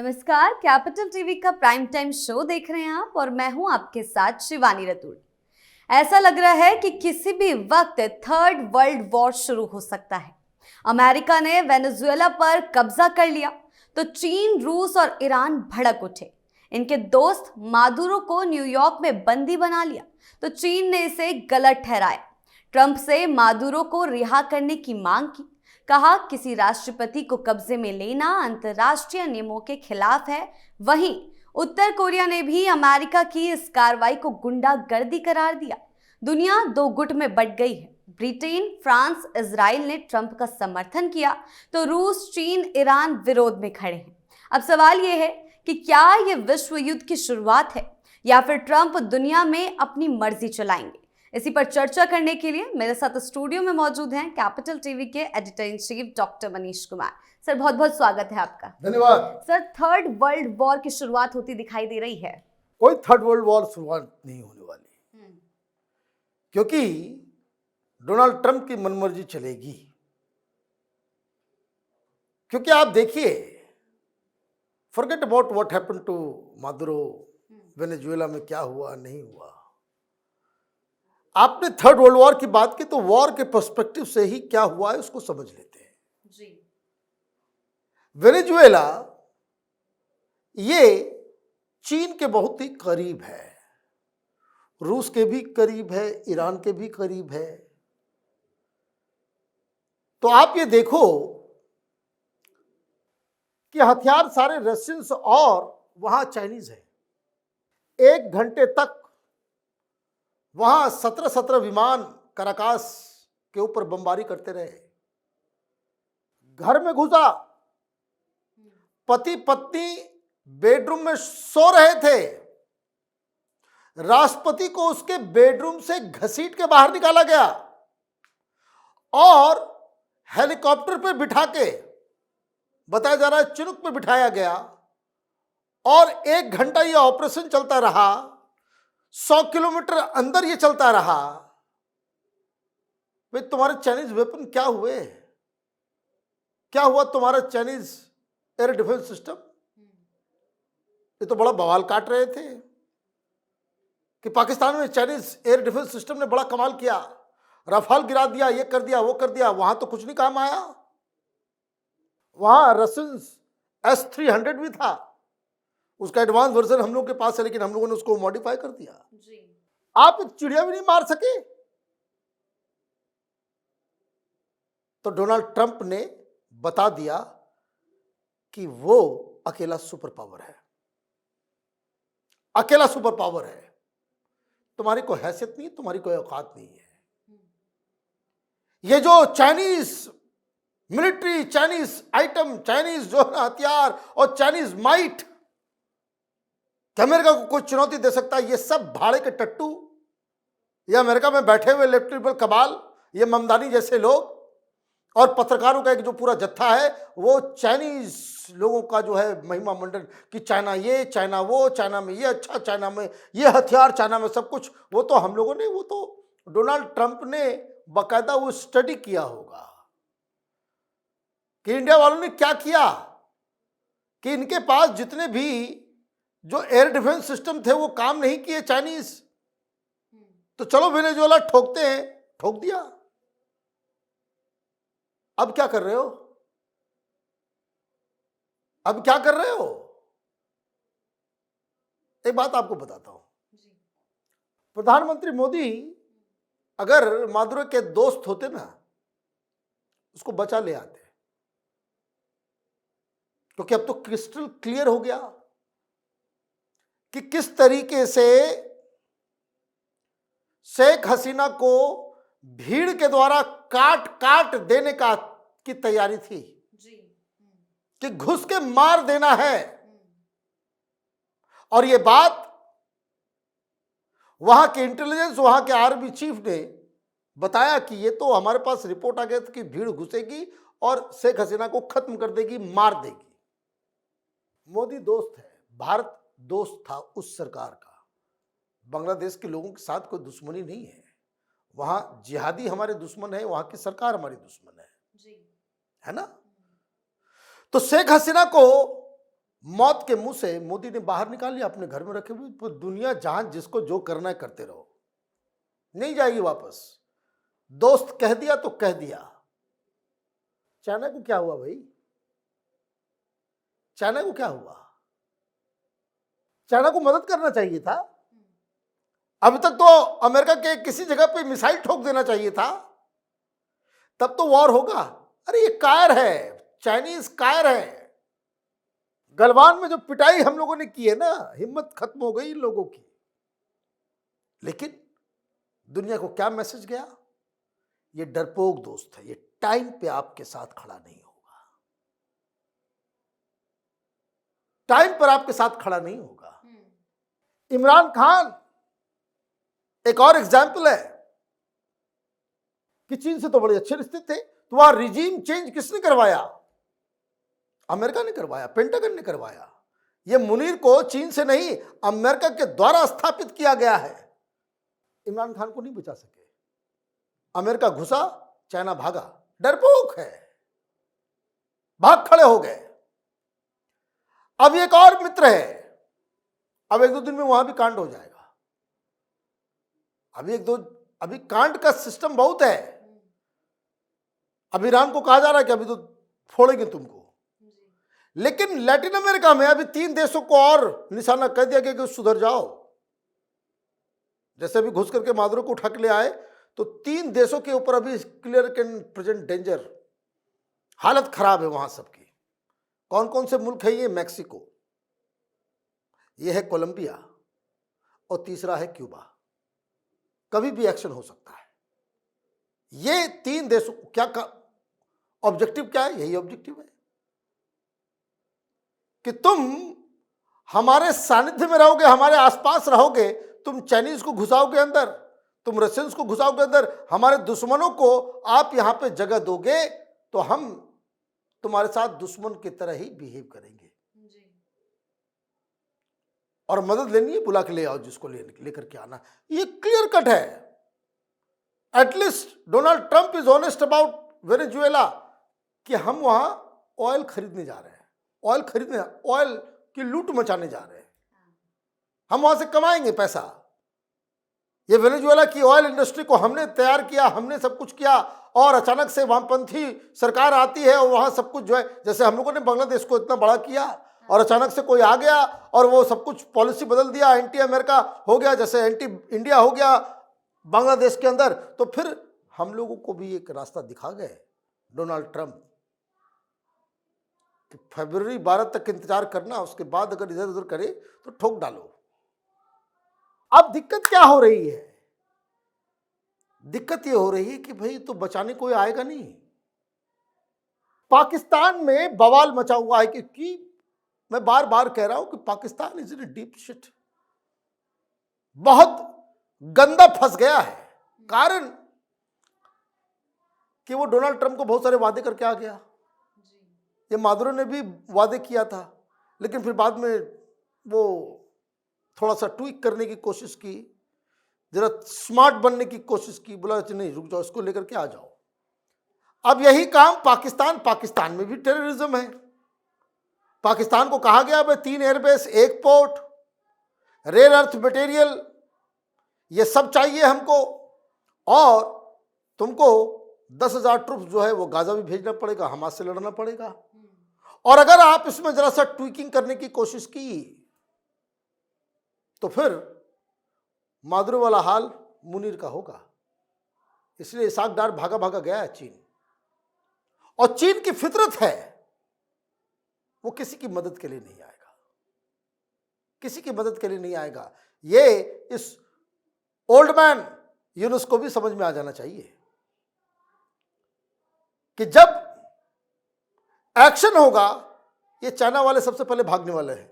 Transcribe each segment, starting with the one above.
नमस्कार, capital TV का prime time show देख रहे हैं आप और मैं हूं आपके साथ शिवानी रतूड़ी। ऐसा लग रहा है कि किसी भी वक्त थर्ड वर्ल्ड वॉर शुरू हो सकता है। अमेरिका ने वेनेजुएला पर कब्जा कर लिया तो चीन, रूस और ईरान भड़क उठे। इनके दोस्त मादुरो को न्यूयॉर्क में बंदी बना लिया तो चीन ने इसे गलत ठहराया। ट्रंप से मादुरो को रिहा करने की मांग की। कहा किसी राष्ट्रपति को कब्जे में लेना अंतर्राष्ट्रीय नियमों के खिलाफ है। वहीं उत्तर कोरिया ने भी अमेरिका की इस कार्रवाई को गुंडागर्दी करार दिया। दुनिया दो गुट में बंट गई है। ब्रिटेन, फ्रांस, इजराइल ने ट्रंप का समर्थन किया तो रूस, चीन, ईरान विरोध में खड़े हैं। अब सवाल यह है कि क्या यह विश्व युद्ध की शुरुआत है या फिर ट्रंप दुनिया में अपनी मर्जी चलाएंगे। इसी पर चर्चा करने के लिए मेरे साथ स्टूडियो में मौजूद हैं कैपिटल टीवी के editor in chief doctor Manish Kumar. Sir, बहुत बहुत स्वागत है आपका। धन्यवाद। सर, थर्ड वर्ल्ड वॉर की शुरुआत होती दिखाई दे रही है। कोई थर्ड वर्ल्ड वॉर शुरुआत नहीं होने वाली, क्योंकि डोनाल्ड ट्रंप की मनमर्जी चलेगी। क्योंकि आप देखिए, forget about what happened to Maduro, Venezuela में क्या हुआ नहीं हुआ। आपने थर्ड वर्ल्ड वॉर की बात की तो वॉर के पर्सपेक्टिव से ही क्या हुआ है उसको समझ लेते हैं जी। वेनेजुएला ये चीन के बहुत ही करीब है, रूस के भी करीब है, ईरान के भी करीब है। तो आप ये देखो कि हथियार सारे रशियंस और वहां चाइनीज है। 1 घंटे तक वहां 17 विमान कराकास के ऊपर बमबारी करते रहे। घर में घुसा, पति पत्नी बेडरूम में सो रहे थे, राष्ट्रपति को उसके बेडरूम से घसीट के बाहर निकाला गया और हेलीकॉप्टर पे बिठा के, बताया जा रहा है चिनुक पे बिठाया गया और 1 घंटा यह ऑपरेशन चलता रहा। 100 किलोमीटर अंदर ये चलता रहा। भाई, तुम्हारे चाइनीज वेपन क्या हुए? क्या हुआ तुम्हारा चाइनीज एयर डिफेंस सिस्टम? ये तो बड़ा बवाल काट रहे थे कि पाकिस्तान में चाइनीज एयर डिफेंस सिस्टम ने बड़ा कमाल किया, राफेल गिरा दिया, ये कर दिया, वो कर दिया। वहां तो कुछ नहीं काम आया। वहां रशियन S-300 भी था, उसका एडवांस वर्जन हम लोग के पास है, लेकिन हम लोगों ने उसको मॉडिफाई कर दिया जी। आप एक चिड़िया भी नहीं मार सके। तो डोनाल्ड ट्रंप ने बता दिया कि वो अकेला सुपर पावर है, अकेला सुपर पावर है। तुम्हारी कोई हैसियत नहीं, तुम्हारी कोई औकात नहीं है। ये जो Chinese military, Chinese item, Chinese जो हथियार और चाइनीज माइट क्या अमेरिका को कोई चुनौती दे सकता है? ये सब भाड़े के टट्टू, ये अमेरिका में बैठे हुए लेफ्टिनेंट कबाल, ये ममदानी जैसे लोग और पत्रकारों का एक जो पूरा जत्था है, वो चाइनीज लोगों का जो है महिमा मंडन कि चाइना ये, चाइना वो, चाइना में ये अच्छा, चाइना में ये हथियार, चाइना में सब कुछ। वो तो हम लोगों ने, वो तो डोनाल्ड ट्रंप ने बाकायदा वो स्टडी किया होगा कि इंडिया वालों ने क्या किया, कि इनके पास जितने भी जो एयर डिफेंस सिस्टम थे वो काम नहीं किए चाइनीज, तो चलो वेनेजुएला ठोकते हैं, ठोक दिया। अब क्या कर रहे हो? अब क्या कर रहे हो? एक बात आपको बताता हूं, प्रधानमंत्री मोदी अगर मादुरो के दोस्त होते ना, उसको बचा ले आते, क्योंकि अब तो क्रिस्टल क्लियर हो गया कि किस तरीके से शेख हसीना को भीड़ के द्वारा काट काट देने की तैयारी थी जी। कि घुस के मार देना है। और यह बात वहां के इंटेलिजेंस, वहां के आर्मी चीफ ने बताया कि ये तो हमारे पास रिपोर्ट आ गया था कि भीड़ घुसेगी और शेख हसीना को खत्म कर देगी, मार देगी। मोदी दोस्त है, भारत दोस्त था उस सरकार का। बांग्लादेश के लोगों के साथ कोई दुश्मनी नहीं है। वहां जिहादी हमारे दुश्मन है, वहां की सरकार हमारी दुश्मन है जी। है ना? तो शेख हसीना को मौत के मुंह से मोदी ने बाहर निकाल लिया, अपने घर में रखे हुए। तो दुनिया जहां जिसको जो करना है करते रहो, नहीं जाएगी वापस। दोस्त कह दिया तो कह दिया। चाइना को क्या हुआ भाई? चाइना को क्या हुआ? चाइना को मदद करना चाहिए था। अभी तक तो अमेरिका के किसी जगह पे मिसाइल ठोक देना चाहिए था, तब तो वॉर होगा। अरे ये कायर है, चाइनीज कायर है। गलवान में जो पिटाई हम लोगों ने की है ना, हिम्मत खत्म हो गई इन लोगों की। लेकिन दुनिया को क्या मैसेज गया? ये डरपोक दोस्त है, ये टाइम पे आपके साथ खड़ा नहीं होगा, टाइम पर आपके साथ खड़ा नहीं होगा। इमरान खान एक और एग्जाम्पल है कि चीन से तो बड़े अच्छे रिश्ते थे, तो वहां रिजीम चेंज किसने करवाया? अमेरिका ने करवाया, पेंटागन ने करवाया। यह मुनीर को चीन से नहीं, अमेरिका के द्वारा स्थापित किया गया है। इमरान खान को नहीं बचा सके। अमेरिका घुसा, चाइना भागा। डरपोक है, भाग खड़े हो गए। अब एक और मित्र है, अब 1-2 दिन में वहां भी कांड हो जाएगा। अभी कांड का सिस्टम बहुत है। अभी ईरान को कहा जा रहा है कि अभी तो फोड़ेंगे तुमको। लेकिन लैटिन अमेरिका में अभी 3 देशों को और निशाना कर दिया गया कि सुधर जाओ। जैसे अभी घुस करके मादुरो को उठा के ले आए, तो 3 देशों के ऊपर अभी क्लियर एंड प्रेजेंट डेंजर, हालत खराब है वहां सबकी। कौन कौन से मुल्क है ये? मैक्सिको, ये है कोलंबिया, और तीसरा है क्यूबा। कभी भी एक्शन हो सकता है। ये 3 देशों क्या ऑब्जेक्टिव क्या है? यही ऑब्जेक्टिव है कि तुम हमारे सानिध्य में रहोगे, हमारे आसपास रहोगे, तुम चाइनीज को घुसाओगे अंदर, तुम रशियंस को घुसाओगे अंदर, हमारे दुश्मनों को आप यहां पे जगह दोगे, तो हम तुम्हारे साथ दुश्मन की तरह ही बिहेव करेंगे। और मदद लेनी है, बुला के ले आओ, जिसको लेकर के आना। ये क्लियर कट है। At least Donald Trump is honest about Venezuela कि हम वहां ऑयल खरीदने जा रहे हैं, ऑयल की लूट मचाने जा रहे हैं, हम वहां से कमाएंगे पैसा। ये वेनेजुएला की ऑयल इंडस्ट्री को हमने तैयार किया, हमने सब कुछ किया, और अचानक से वामपंथी सरकार आती है और वहां सब कुछ जो है, जैसे हम लोगों ने बांग्लादेश को इतना बड़ा किया और अचानक से कोई आ गया और वो सब कुछ पॉलिसी बदल दिया, एंटी अमेरिका हो गया, जैसे एंटी इंडिया हो गया बांग्लादेश के अंदर। तो फिर हम लोगों को भी एक रास्ता दिखा गए डोनाल्ड ट्रंप कि फरवरी 12 तक इंतजार करना, उसके बाद अगर इधर उधर करे तो ठोक डालो। अब दिक्कत क्या हो रही है? दिक्कत ये हो रही है कि भाई तो बचाने कोई आएगा नहीं। पाकिस्तान में बवाल मचा हुआ है कि मैं बार बार कह रहा हूं कि Pakistan is in deep shit, बहुत गंदा फंस गया है। कारण कि वो डोनाल्ड ट्रंप को बहुत सारे वादे करके आ गया। ये मादुरो ने भी वादे किया था, लेकिन फिर बाद में वो थोड़ा सा ट्वीक करने की कोशिश की, जरा स्मार्ट बनने की कोशिश की, बोला नहीं रुक जाओ, इसको लेकर के आ जाओ। अब यही काम पाकिस्तान में भी टेररिज्म है। पाकिस्तान को कहा गया भाई 3 airbase, 1 port, rare earth material, ये सब चाहिए हमको, और तुमको 10,000 ट्रुप्स जो है वो गाजा भी भेजना पड़ेगा, हमास से लड़ना पड़ेगा। और अगर आप इसमें जरा सा ट्वीकिंग करने की कोशिश की तो फिर मादुरो वाला हाल मुनीर का होगा। इसलिए इसाक डार भागा भागा गया है चीन। और चीन की फितरत है, वो किसी की मदद के लिए नहीं आएगा, किसी की मदद के लिए नहीं आएगा। ये इस ओल्ड मैन यूनुस को भी समझ में आ जाना चाहिए कि जब एक्शन होगा, ये चाइना वाले सबसे पहले भागने वाले हैं।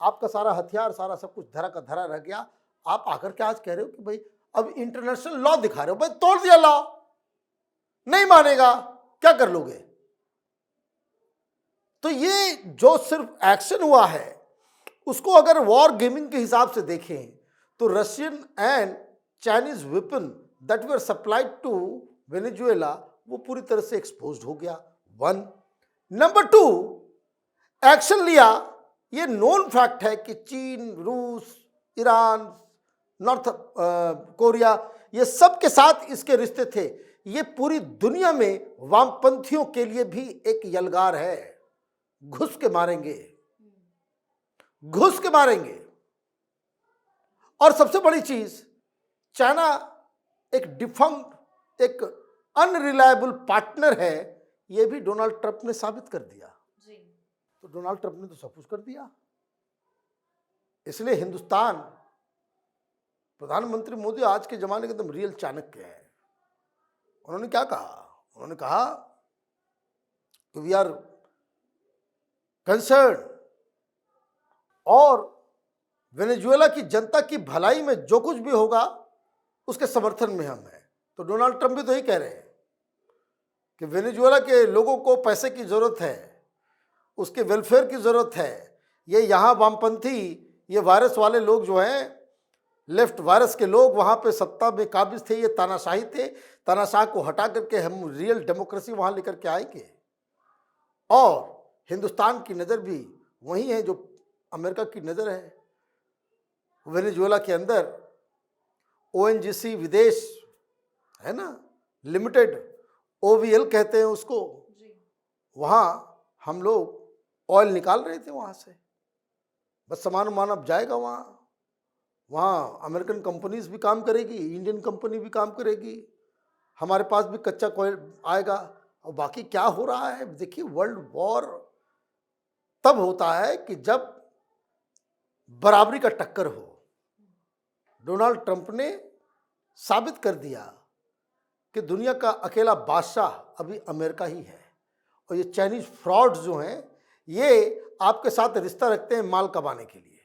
आपका सारा हथियार, सारा सब कुछ धरा का धरा रह गया। आप आकर के आज कह रहे हो कि भाई अब इंटरनेशनल लॉ दिखा रहे हो, भाई तोड़ दिया लॉ, नहीं मानेगा, क्या कर लोगे? तो ये जो सिर्फ एक्शन हुआ है, उसको अगर वॉर गेमिंग के हिसाब से देखें तो Russian and Chinese weapon that were supplied to Venezuela, वो पूरी तरह से एक्सपोज्ड हो गया। 1 नंबर 2, एक्शन लिया, ये नोन फैक्ट है कि चीन, रूस, ईरान, नॉर्थ कोरिया, ये सब के साथ इसके रिश्ते थे। ये पूरी दुनिया में वामपंथियों के लिए भी एक यलगार है, घुस के मारेंगे, घुस के मारेंगे। और सबसे बड़ी चीज, चाइना एक डिफंक्ट, एक अनरिलायबल पार्टनर है, ये भी डोनाल्ड ट्रंप ने साबित कर दिया। तो डोनाल्ड ट्रंप ने तो सब कुछ कर दिया। इसलिए हिंदुस्तान, प्रधानमंत्री मोदी आज के जमाने के एकदम रियल चाणक्य है। उन्होंने क्या कहा? उन्होंने कहा कि वी आर कंसर्न, और वेनेजुएला की जनता की भलाई में जो कुछ भी होगा उसके समर्थन में हम हैं। तो डोनाल्ड ट्रंप भी तो यही कह रहे हैं कि वेनेजुएला के लोगों को पैसे की जरूरत है, उसके वेलफेयर की ज़रूरत है। ये यहाँ वामपंथी, ये वायरस वाले लोग जो हैं, लेफ्ट वायरस के लोग वहाँ पे सत्ता में काबिज थे, ये तानाशाही थे। तानाशाह को हटा करके हम रियल डेमोक्रेसी वहाँ लेकर के आएंगे। और हिंदुस्तान की नज़र भी वही है जो अमेरिका की नज़र है। वेनेजुएला के अंदर ONGC विदेश है ना, लिमिटेड, OVL कहते हैं उसको, वहाँ हम लोग ऑयल निकाल रहे थे वहाँ से। बस सामान वामान अब जाएगा वहाँ अमेरिकन कंपनीज भी काम करेगी, इंडियन कंपनी भी काम करेगी, हमारे पास भी कच्चा कोयल आएगा। और बाकी क्या हो रहा है देखिए, वर्ल्ड वॉर तब होता है कि जब बराबरी का टक्कर हो। डोनाल्ड ट्रंप ने साबित कर दिया कि दुनिया का अकेला बादशाह अभी अमेरिका ही है। और ये चाइनीज फ्रॉड्स जो हैं, ये आपके साथ रिश्ता रखते हैं माल कमाने के लिए,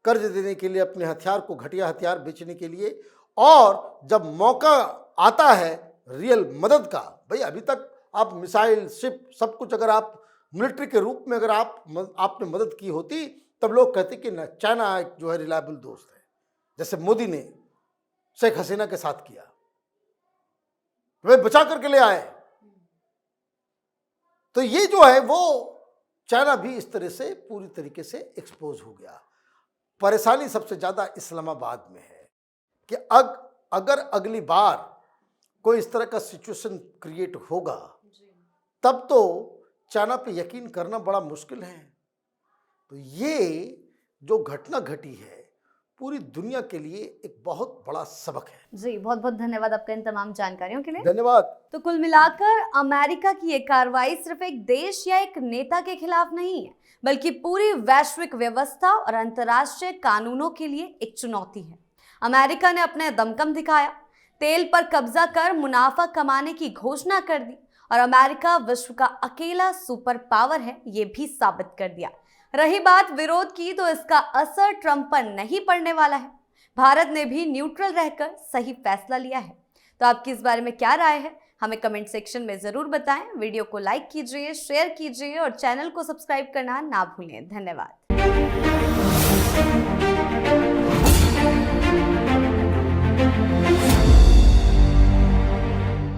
कर्ज देने के लिए, अपने हथियार को, घटिया हथियार बेचने के लिए। और जब मौका आता है रियल मदद का, भाई अभी तक आप मिसाइल, शिप, सब कुछ अगर आप मिलिट्री के रूप में अगर आपने मदद की होती, तब लोग कहते कि ना, चाइना एक जो है रिलायबल दोस्त है, जैसे मोदी ने शेख हसीना के साथ किया, वे बचा करके ले आए। तो ये जो है वो चाइना भी इस तरह से पूरी तरीके से एक्सपोज हो गया। परेशानी सबसे ज़्यादा इस्लामाबाद में है कि अगर अगली बार कोई इस तरह का सिचुएशन क्रिएट होगा, तब तो चाइना पे यकीन करना बड़ा मुश्किल है। तो ये जो घटना घटी है, पूरी दुनिया के लिए एक बहुत बड़ा सबक है। जी, बहुत बहुत धन्यवाद आपका इन तमाम जानकारियों के लिए। धन्यवाद। तो कुल मिलाकर अमेरिका की ये कार्रवाई सिर्फ एक देश या एक नेता के खिलाफ नहीं है, बल्कि पूरी वैश्विक व्यवस्था और अंतर्राष्ट्रीय कानूनों के लिए एक चुनौती है। अमेरिका ने अपने दमखम दिखाया, तेल पर कब्जा कर मुनाफा कमाने की घोषणा कर दी, और अमेरिका विश्व का अकेला सुपर पावर है, ये भी साबित कर दिया। रही बात विरोध की, तो इसका असर ट्रंप पर नहीं पड़ने वाला है। भारत ने भी न्यूट्रल रहकर सही फैसला लिया है। तो आपकी इस बारे में क्या राय है, हमें कमेंट सेक्शन में जरूर बताएं। वीडियो को लाइक कीजिए, शेयर कीजिए और चैनल को सब्सक्राइब करना ना भूलें। धन्यवाद।